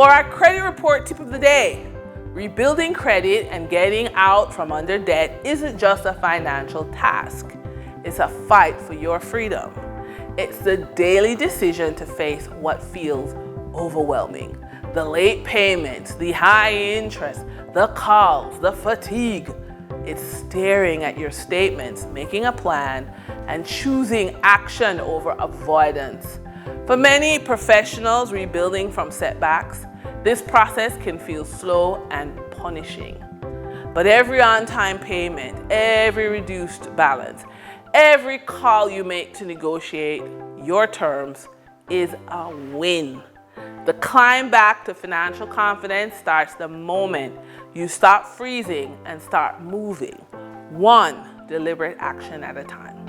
For our credit report tip of the day, rebuilding credit and getting out from under debt isn't just a financial task. It's a fight for your freedom. It's the daily decision to face what feels overwhelming. The late payments, the high interest, the calls, the fatigue. It's staring at your statements, making a plan, and choosing action over avoidance. For many professionals rebuilding from setbacks, this process can feel slow and punishing. But every on-time payment, every reduced balance, every call you make to negotiate your terms is a win. The climb back to financial confidence starts the moment you stop freezing and start moving, one deliberate action at a time.